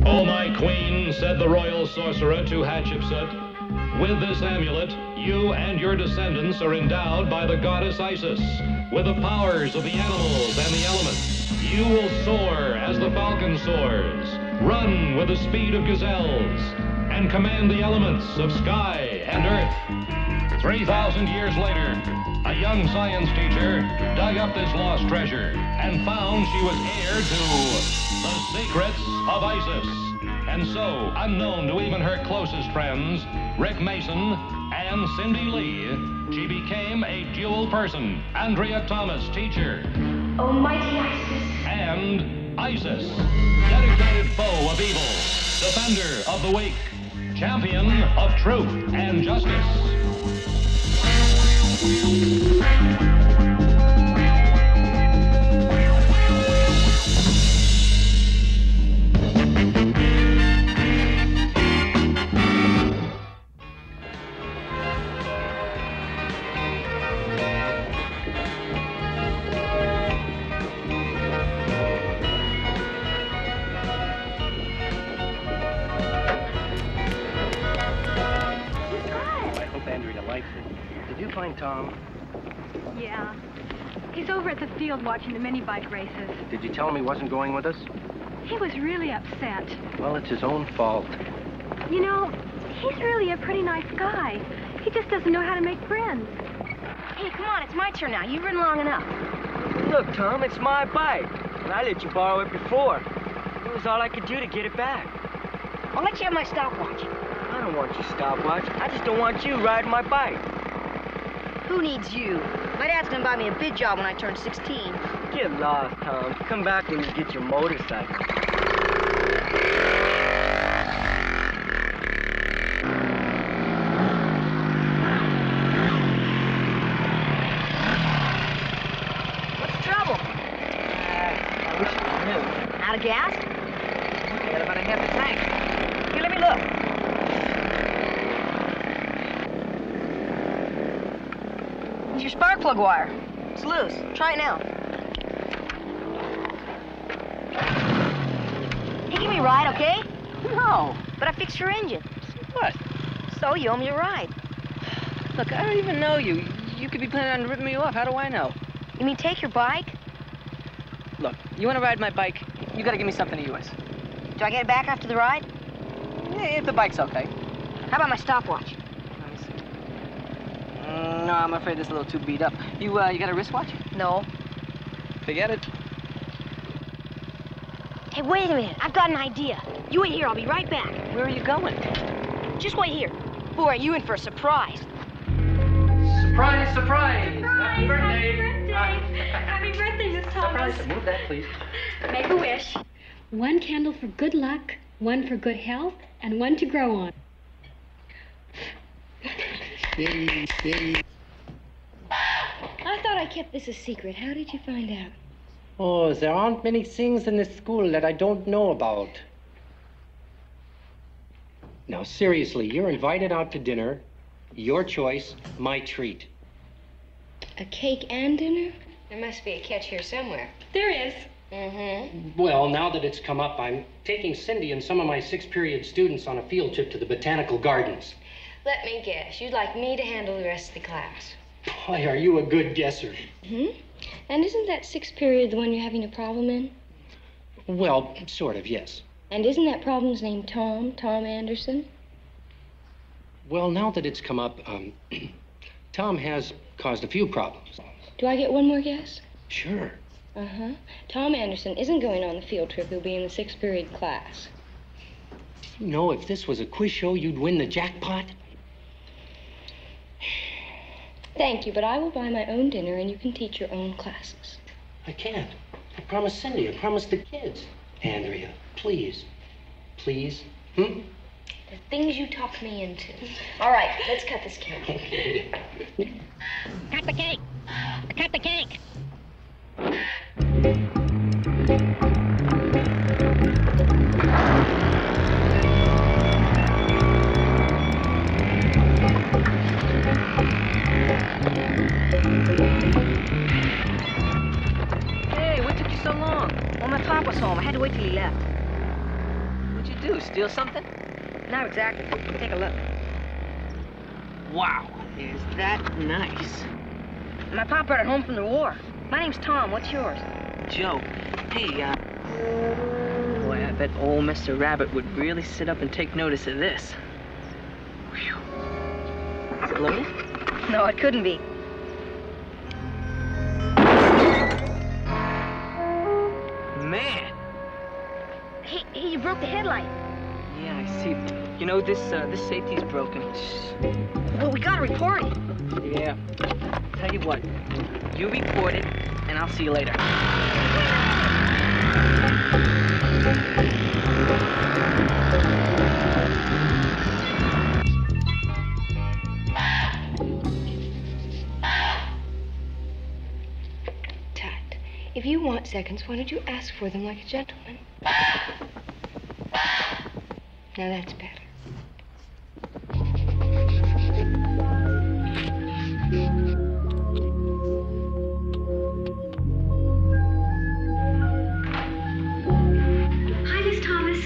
"O my queen," said the royal sorcerer to Hatshepsut, "with this amulet, you and your descendants are endowed by the goddess Isis with the powers of the animals and the elements. You will soar as the falcon soars, run with the speed of gazelles, and command the elements of sky and earth." 3,000 years later, a young science teacher dug up this lost treasure and found she was heir to the secrets of Isis. And so, unknown to even her closest friends, Rick Mason and Cindy Lee, she became a dual person. Andrea Thomas, teacher. Almighty Isis. And Isis, dedicated foe of evil, defender of the weak, champion of truth and justice. Did you find Tom? Yeah. He's over at the field watching the mini bike races. Did you tell him he wasn't going with us? He was really upset. Well, it's his own fault. You know, he's really a pretty nice guy. He just doesn't know how to make friends. Hey, come on, it's my turn now. You've ridden long enough. Look, Tom, it's my bike. And I let you borrow it before. It was all I could do to get it back. I'll let you have my stopwatch. I don't want your stopwatch. I just don't want you riding my bike. Who needs you? My dad's gonna buy me a bid job when I turn 16. Get lost, Tom. Come back when you get your motorcycle. What's the trouble? I wish it was new. Out of gas? Got about a half a tank. Here, let me look. It's your spark plug wire. It's loose. Try it now. Hey, give me a ride, okay? No. But I fixed your engine. What? So you owe me a ride. Look, I don't even know you. You could be planning on ripping me off. How do I know? You mean take your bike? Look, you want to ride my bike? You got to give me something of yours. Do I get it back after the ride? Yeah, if the bike's okay. How about my stopwatch? Let me see. No, I'm afraid this is a little too beat up. You got a wristwatch? No. Forget it. Hey, wait a minute. I've got an idea. You wait here. I'll be right back. Where are you going? Just wait here. Boy, are you in for a surprise. Surprise, surprise! Happy birthday! Happy birthday, Miss Thomas. Surprise. Move that, please. Make a wish. One candle for good luck, one for good health, and one to grow on. I thought I kept this a secret. How did you find out? Oh, there aren't many things in this school that I don't know about. Now, seriously, you're invited out to dinner. Your choice, my treat. A cake and dinner? There must be a catch here somewhere. There is. Mm-hmm. Well, now that it's come up, I'm taking Cindy and some of my sixth-period students on a field trip to the Botanical Gardens. Let me guess. You'd like me to handle the rest of the class. Boy, are you a good guesser. Hmm? And isn't that sixth period the one you're having a problem in? Well, sort of, yes. And isn't that problem's name Tom Anderson? Well, now that it's come up, Tom has caused a few problems. Do I get one more guess? Sure. Uh-huh. Tom Anderson isn't going on the field trip. He'll be in the sixth period class. You know, if this was a quiz show, you'd win the jackpot. Thank you, but I will buy my own dinner and you can teach your own classes. I can't. I promised Cindy. I promised the kids. Andrea, please. Please? Hmm? The things you talk me into. All right, let's cut this cake. Okay. Cut the cake. Cut the cake. Hey, what took you so long? thought Pop was home. I had to wait till he left. What'd you do, steal something? Not exactly. Take a look. Wow, is that nice. My pop brought it home from the war. My name's Tom. What's yours? Joe, hey, boy, I bet old Mr. Rabbit would really sit up and take notice of this. Whew. Is it loaded? No, it couldn't be. Man! Hey, you broke the headlight. Yeah, I see. You know, this safety's broken. Well, we gotta report it. Yeah. Tell you what, you report it, and I'll see you later. Tut, if you want seconds, why don't you ask for them like a gentleman? Now that's better. Hi, Miss Thomas.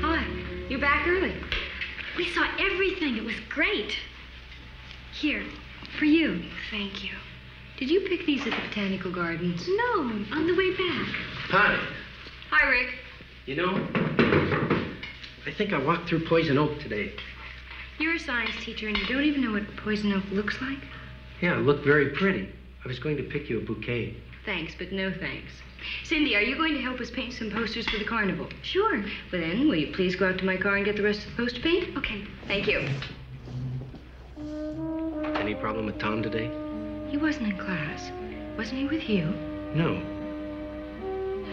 Hi. You're back early. We saw everything. It was great. Here, for you. Thank you. Did you pick these at the Botanical Gardens? No, on the way back. Hi. Hi, Rick. You know, I think I walked through Poison Oak today. You're a science teacher and you don't even know what poison oak looks like? Yeah, it looked very pretty. I was going to pick you a bouquet. Thanks, but no thanks. Cindy, are you going to help us paint some posters for the carnival? Sure. Well then, will you please go out to my car and get the rest of the poster paint? Okay. Thank you. Any problem with Tom today? He wasn't in class. Wasn't he with you? No.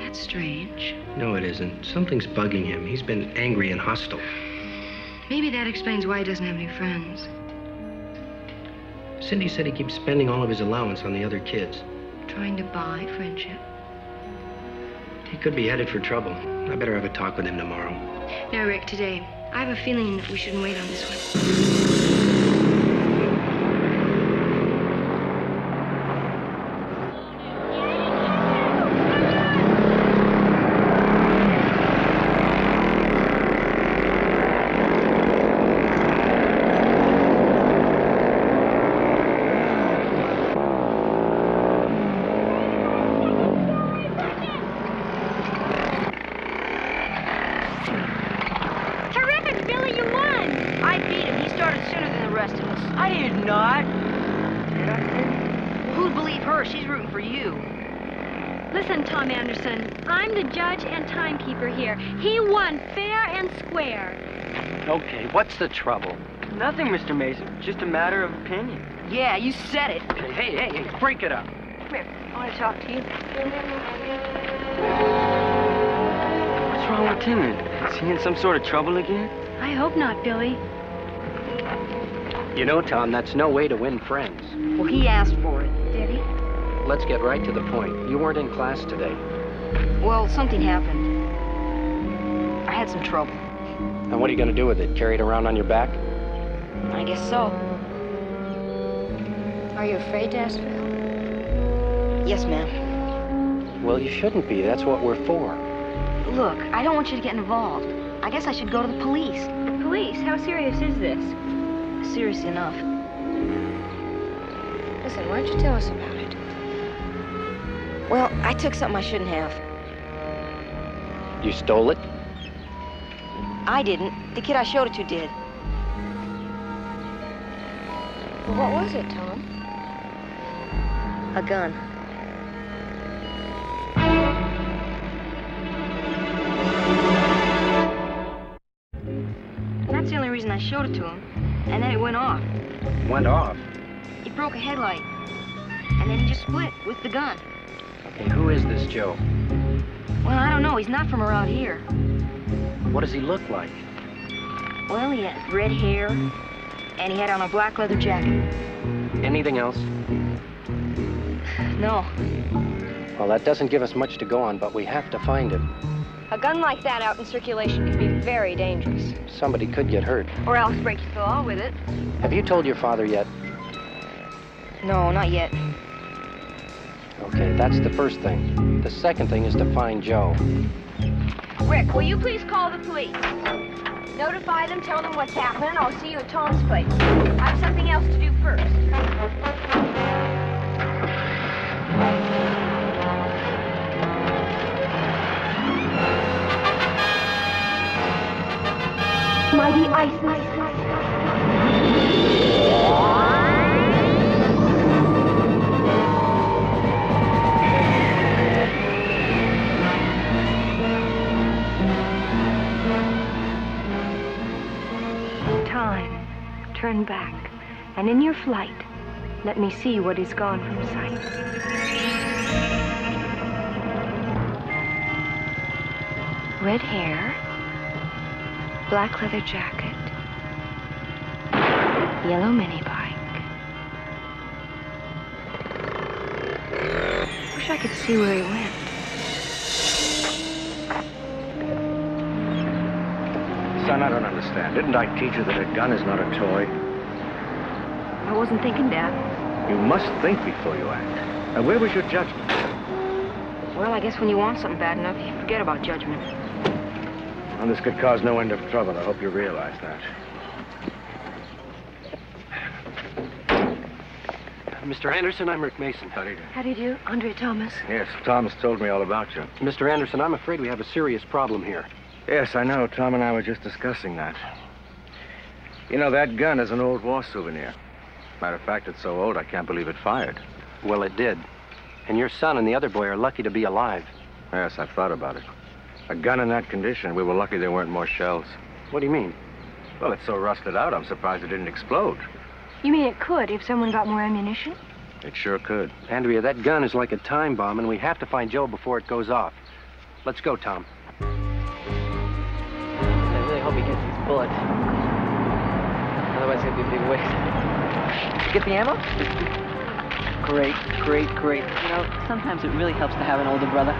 That's strange. No, it isn't. Something's bugging him. He's been angry and hostile. Maybe that explains why he doesn't have any friends. Cindy said he keeps spending all of his allowance on the other kids. Trying to buy friendship. He could be headed for trouble. I better have a talk with him tomorrow. Now, Rick, today, I have a feeling that we shouldn't wait on this one. Listen, Tom Anderson, I'm the judge and timekeeper here. He won fair and square. Okay, what's the trouble? Nothing, Mr. Mason. Just a matter of opinion. Yeah, you said it. Okay, hey, break it up. Come here. I want to talk to you. What's wrong with him? Is he in some sort of trouble again? I hope not, Billy. You know, Tom, that's no way to win friends. Well, he asked for it. Did he? Let's get right to the point. You weren't in class today. Well, something happened. I had some trouble. And what are you going to do with it? Carry it around on your back? I guess so. Are you afraid to ask for help? Yes, ma'am. Well, you shouldn't be. That's what we're for. Look, I don't want you to get involved. I guess I should go to the police. The police? How serious is this? Serious enough. Listen, why don't you tell us about it? Well, I took something I shouldn't have. You stole it? I didn't. The kid I showed it to did. Well, what was it, Tom? A gun. That's the only reason I showed it to him. And then it went off. Went off? He broke a headlight. And then he just split with the gun. Okay, who is this Joe? Well, I don't know. He's not from around here. What does he look like? Well, he had red hair, and he had on a black leather jacket. Anything else? No. Well, that doesn't give us much to go on, but we have to find him. A gun like that out in circulation can be very dangerous. Somebody could get hurt. Or else break your fall with it. Have you told your father yet? No, not yet. Okay, that's the first thing. The second thing is to find Joe. Rick, will you please call the police? Notify them, tell them what's happening. I'll see you at Tom's place. I have something else to do first. Mighty Isis. Time, turn back, and in your flight, let me see what is gone from sight. Red hair, black leather jacket, yellow mini bike. Wish I could see where he went. Son, I don't understand. Didn't I teach you that a gun is not a toy? I wasn't thinking, Dad. You must think before you act. And where was your judgment? Well, I guess when you want something bad enough, you forget about judgment. Well, this could cause no end of trouble. I hope you realize that. Mr. Anderson, I'm Rick Mason. How do you do? How do you do? Andrea Thomas. Yes, Tom's told me all about you. Mr. Anderson, I'm afraid we have a serious problem here. Yes, I know. Tom and I were just discussing that. You know, that gun is an old war souvenir. Matter of fact, it's so old I can't believe it fired. Well, it did. And your son and the other boy are lucky to be alive. Yes, I've thought about it. A gun in that condition, we were lucky there weren't more shells. What do you mean? Well, it's so rusted out, I'm surprised it didn't explode. You mean it could if someone got more ammunition? It sure could. Andrea, that gun is like a time bomb, and we have to find Joe before it goes off. Let's go, Tom. I really hope he gets these bullets. Otherwise, it'll be a big waste. Get the ammo? Great, great, great. You know, sometimes it really helps to have an older brother.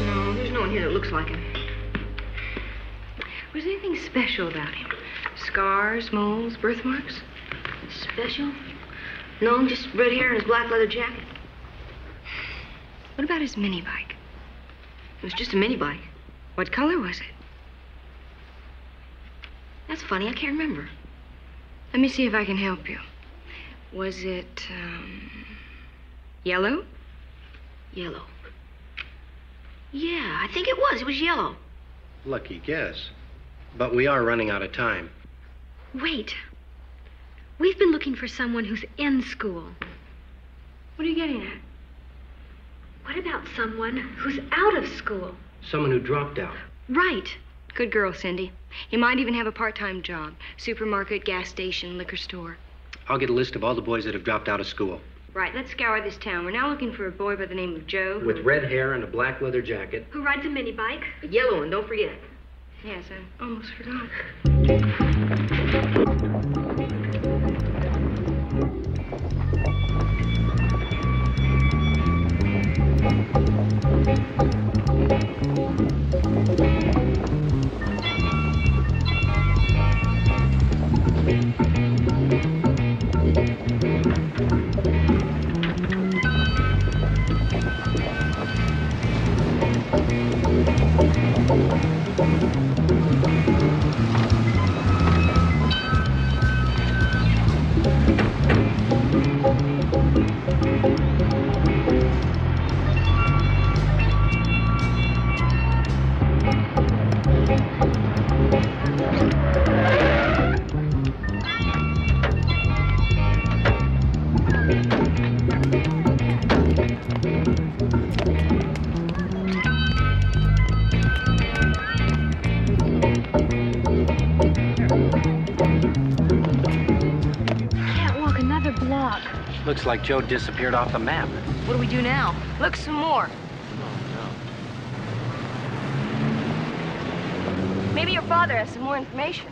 No, there's no one here that looks like him. Was there anything special about him? Scars, moles, birthmarks? Special? No, just red hair and his black leather jacket. What about his mini bike? It was just a mini bike. What color was it? That's funny, I can't remember. Let me see if I can help you. Was it, yellow? Yellow. Yeah, I think it was. It was yellow. Lucky guess. But we are running out of time. Wait. We've been looking for someone who's in school. What are you getting at? What about someone who's out of school? Someone who dropped out. Right. Good girl, Cindy. He might even have a part-time job. Supermarket, gas station, liquor store. I'll get a list of all the boys that have dropped out of school. Right, let's scour this town. We're now looking for a boy by the name of Joe. With red hair and a black leather jacket. Who rides a mini bike? Yellow one, don't forget. Yes, I almost forgot. Looks like Joe disappeared off the map. What do we do now? Look some more. Maybe your father has some more information.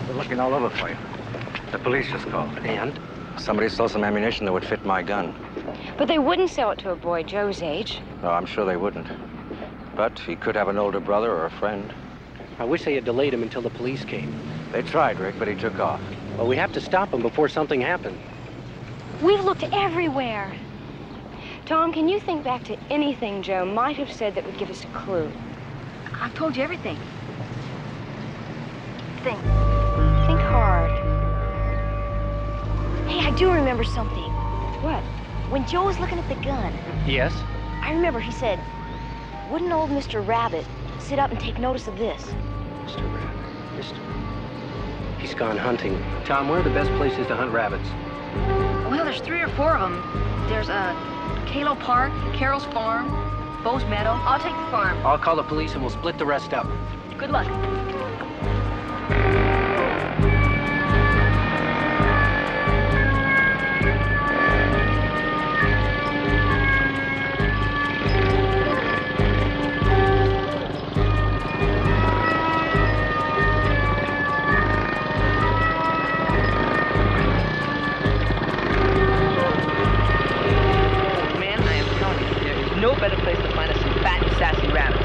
We're looking all over for you. The police just called. And? Somebody stole some ammunition that would fit my gun. But they wouldn't sell it to a boy Joe's age. Oh, I'm sure they wouldn't. But he could have an older brother or a friend. I wish they had delayed him until the police came. They tried, Rick, but he took off. Well, we have to stop him before something happened. We've looked everywhere. Tom, can you think back to anything Joe might have said that would give us a clue? I've told you everything. Think. Think hard. Hey, I do remember something. What? When Joe was looking at the gun, Yes? I remember he said, wouldn't old Mr. Rabbit sit up and take notice of this? Mr. Rabbit. Mr. He's gone hunting. Tom, where are the best places to hunt rabbits? Well, there's 3 or 4 of them. There's Kalo Park, Carroll's Farm, Bo's Meadow. I'll take the farm. I'll call the police and we'll split the rest up. Good luck. Man, I am telling you, there is no better place to find us some fat and sassy rabbits.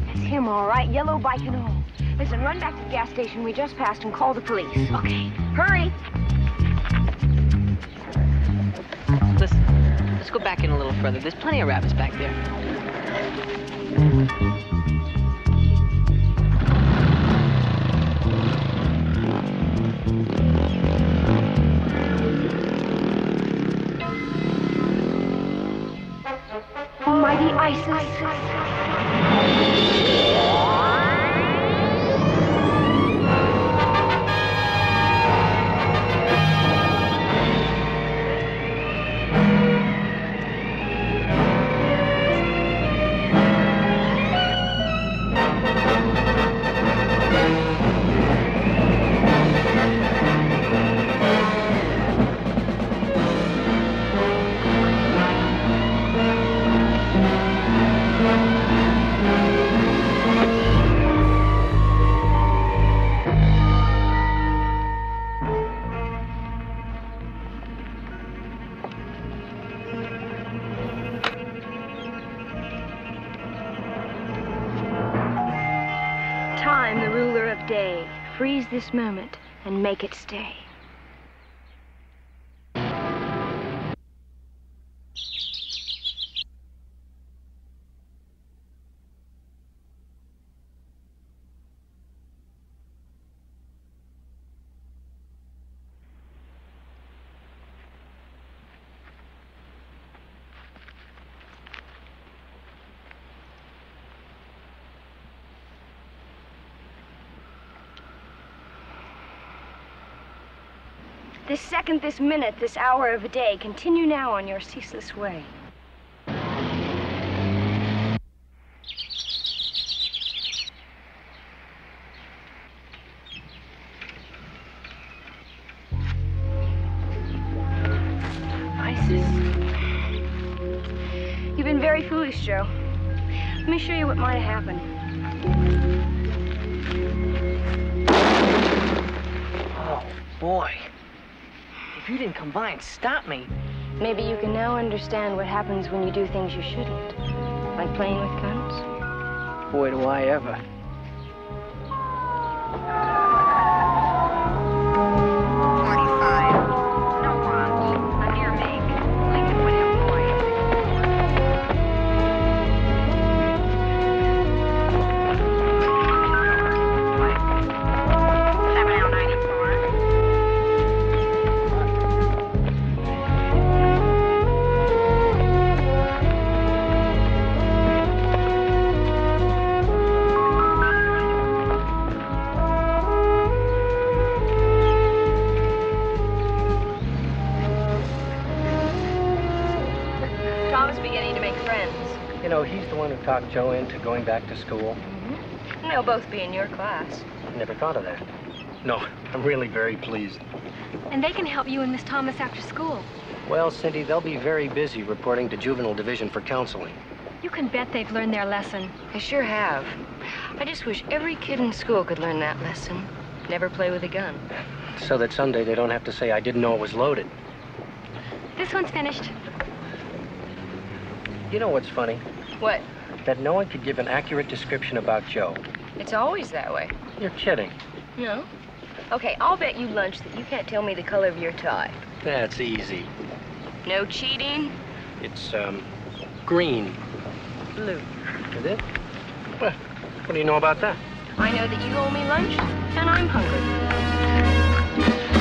It's him, all right. Yellow bike and all. Listen, run back to the gas station we just passed and call the police. Okay. Hurry. Listen, let's go back in a little further. There's plenty of rabbits back there. Mighty Isis. Time, the ruler of day, freeze this moment and make it stay. This second, this minute, this hour of a day, continue now on your ceaseless way. Isis. You've been very foolish, Joe. Let me show you what might have happened. Oh, boy. If you didn't come by and stop me. Maybe you can now understand what happens when you do things you shouldn't. Like playing with guns. Boy, do I ever. friends. You know, he's the one who talked Joe into going back to school. And they'll both be in your class. I never thought of that. No, I'm really very pleased. And they can help you and Miss Thomas after school. Well, Cindy, they'll be very busy reporting to Juvenile Division for counseling. You can bet they've learned their lesson. They sure have. I just wish every kid in school could learn that lesson. Never play with a gun. So that someday they don't have to say, I didn't know it was loaded. This one's finished. You know what's funny? What? That no one could give an accurate description about Joe. It's always that way. You're kidding. No. Okay, I'll bet you lunch that you can't tell me the color of your tie. That's easy. No cheating? It's, green. Blue. Is it? Well, what do you know about that? I know that you owe me lunch, and I'm hungry.